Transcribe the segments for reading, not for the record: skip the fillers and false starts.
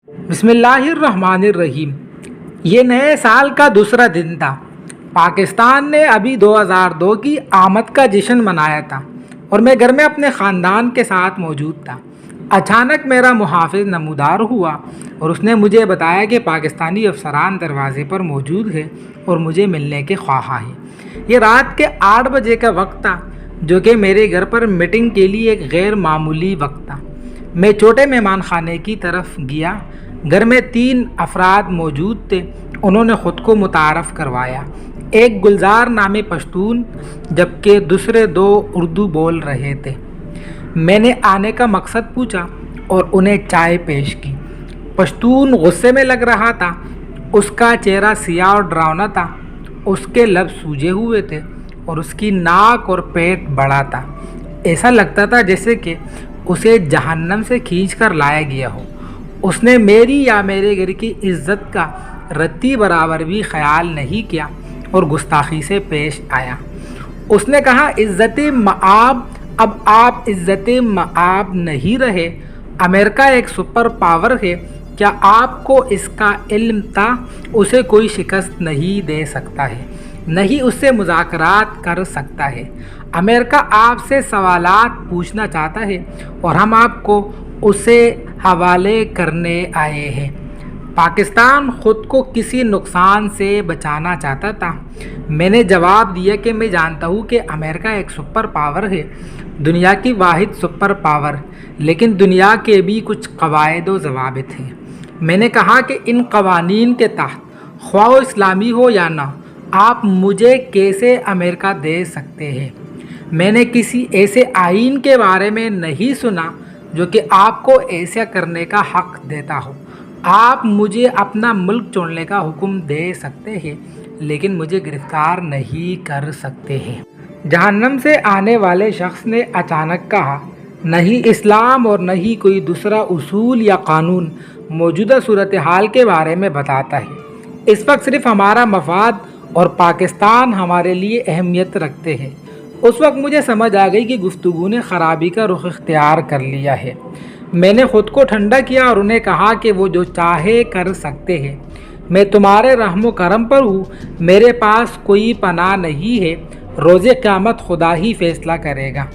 بسم اللہ الرحمن الرحیم۔ یہ نئے سال کا دوسرا دن تھا۔ پاکستان نے ابھی 2002 کی آمد کا جشن منایا تھا اور میں گھر میں اپنے خاندان کے ساتھ موجود تھا۔ اچانک میرا محافظ نمودار ہوا اور اس نے مجھے بتایا کہ پاکستانی افسران دروازے پر موجود ہیں اور مجھے ملنے کے خواہاں ہیں۔ یہ رات کے 8 بجے کا وقت تھا، جو کہ میرے گھر پر میٹنگ کے لیے ایک غیر معمولی وقت تھا۔ میں چھوٹے مہمان خانے کی طرف گیا۔ گھر میں 3 افراد موجود تھے۔ انہوں نے خود کو متعارف کروایا۔ ایک گلزار نامی پشتون جبکہ دوسرے 2 اردو بول رہے تھے۔ میں نے آنے کا مقصد پوچھا اور انہیں چائے پیش کی۔ پشتون غصے میں لگ رہا تھا۔ اس کا چہرہ سیاہ اور ڈراؤنا تھا۔ اس کے لب سوجے ہوئے تھے اور اس کی ناک اور پیٹ بڑا تھا۔ ایسا لگتا تھا جیسے کہ اسے جہنم سے کھینچ کر لایا گیا ہو۔ اس نے میری یا میرے گھر کی عزت کا رتی برابر بھی خیال نہیں کیا اور گستاخی سے پیش آیا۔ اس نے کہا، عزت مآب، اب آپ عزت مآب نہیں رہے۔ امریکہ ایک سپر پاور ہے، کیا آپ کو اس کا علم تھا؟ اسے کوئی شکست نہیں دے سکتا ہے، نہیں اس سے مذاکرات کر سکتا ہے۔ امریکہ آپ سے سوالات پوچھنا چاہتا ہے اور ہم آپ کو اسے حوالے کرنے آئے ہیں۔ پاکستان خود کو کسی نقصان سے بچانا چاہتا تھا۔ میں نے جواب دیا کہ میں جانتا ہوں کہ امریکہ ایک سپر پاور ہے، دنیا کی واحد سپر پاور، لیکن دنیا کے بھی کچھ قواعد و ضوابط ہیں۔ میں نے کہا کہ ان قوانین کے تحت، خواہ وہ اسلامی ہو یا نہ، آپ مجھے کیسے امریکہ دے سکتے ہیں؟ میں نے کسی ایسے آئین کے بارے میں نہیں سنا جو کہ آپ کو ایسا کرنے کا حق دیتا ہو۔ آپ مجھے اپنا ملک چھوڑنے کا حکم دے سکتے ہیں، لیکن مجھے گرفتار نہیں کر سکتے ہیں۔ جہنم سے آنے والے شخص نے اچانک کہا، نہیں اسلام اور نہ ہی کوئی دوسرا اصول یا قانون موجودہ صورتحال کے بارے میں بتاتا ہے۔ اس وقت صرف ہمارا مفاد اور پاکستان ہمارے لیے اہمیت رکھتے ہیں۔ اس وقت مجھے سمجھ آ گئی کہ گفتگو نے خرابی کا رخ اختیار کر لیا ہے۔ میں نے خود کو ٹھنڈا کیا اور انہیں کہا کہ وہ جو چاہے کر سکتے ہیں۔ میں تمہارے رحم و کرم پر ہوں، میرے پاس کوئی پناہ نہیں ہے، روز قیامت خدا ہی فیصلہ کرے گا۔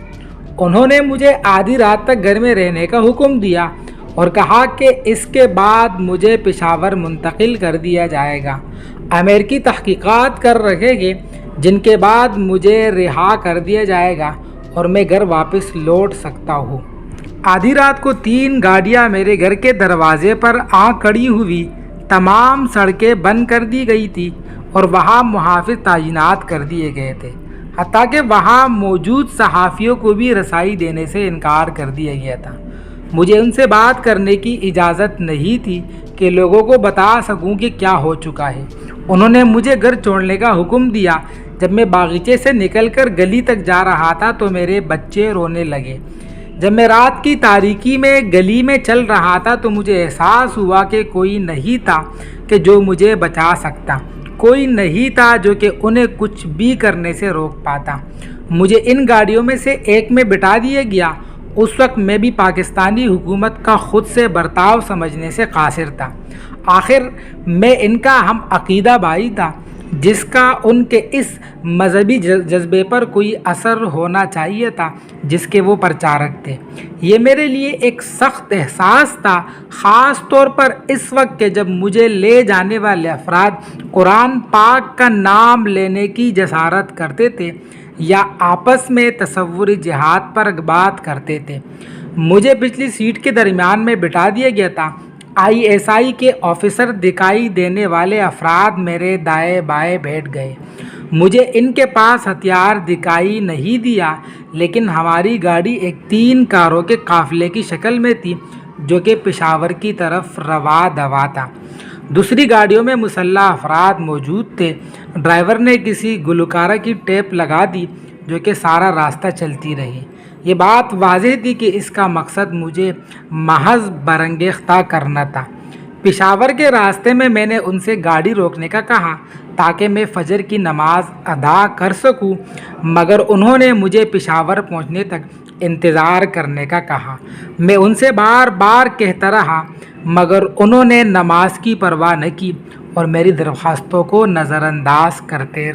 انہوں نے مجھے آدھی رات تک گھر میں رہنے کا حکم دیا اور کہا کہ اس کے بعد مجھے پشاور منتقل کر دیا جائے گا۔ امریکی تحقیقات کر رہے ہیں، جن کے بعد مجھے رہا کر دیا جائے گا اور میں گھر واپس لوٹ سکتا ہوں۔ آدھی رات کو 3 گاڑیاں میرے گھر کے دروازے پر آ کھڑی ہوئی۔ تمام سڑکیں بند کر دی گئی تھی اور وہاں محافظ تعینات کر دیے گئے تھے، حتیٰ کہ وہاں موجود صحافیوں کو بھی رسائی دینے سے انکار کر دیا گیا تھا۔ مجھے ان سے بات کرنے کی اجازت نہیں تھی کہ لوگوں کو بتا سکوں کہ کیا ہو چکا ہے۔ انہوں نے مجھے گھر چھوڑنے کا حکم دیا۔ جب میں باغیچے سے نکل کر گلی تک جا رہا تھا تو میرے بچے رونے لگے۔ جب میں رات کی تاریکی میں گلی میں چل رہا تھا تو مجھے احساس ہوا کہ کوئی نہیں تھا کہ جو مجھے بچا سکتا، کوئی نہیں تھا جو کہ انہیں کچھ بھی کرنے سے روک پاتا۔ مجھے ان گاڑیوں میں سے ایک میں بٹھا دیا گیا۔ اس وقت میں بھی پاکستانی حکومت کا خود سے برتاؤ سمجھنے سے قاصر تھا۔ آخر میں ان کا ہم عقیدہ بھائی تھا، جس کا ان کے اس مذہبی جذبے پر کوئی اثر ہونا چاہیے تھا جس کے وہ پرچارک تھے۔ یہ میرے لیے ایک سخت احساس تھا، خاص طور پر اس وقت کہ جب مجھے لے جانے والے افراد قرآن پاک کا نام لینے کی جسارت کرتے تھے یا آپس میں تصور جہاد پر بات کرتے تھے۔ مجھے پچھلی سیٹ کے درمیان میں بٹھا دیا گیا تھا۔ ISI کے آفیسر دکھائی دینے والے افراد میرے دائیں بائیں بیٹھ گئے۔ مجھے ان کے پاس ہتھیار دکھائی نہیں دیا، لیکن ہماری گاڑی ایک 3 کاروں کے قافلے کی شکل میں تھی جو کہ پشاور کی طرف رواں دوا تھا۔ دوسری گاڑیوں میں مسلح افراد موجود تھے۔ ڈرائیور نے کسی گلوکارہ کی ٹیپ لگا دی جو کہ سارا راستہ چلتی رہی۔ یہ بات واضح تھی کہ اس کا مقصد مجھے محض برانگیختہ کرنا تھا۔ پشاور کے راستے میں نے ان سے گاڑی روکنے کا کہا تاکہ میں فجر کی نماز ادا کر سکوں، مگر انہوں نے مجھے پشاور پہنچنے تک انتظار کرنے کا کہا۔ میں ان سے بار بار کہتا رہا مگر انہوں نے نماز کی پرواہ نہ کی اور میری درخواستوں کو نظر انداز کرتے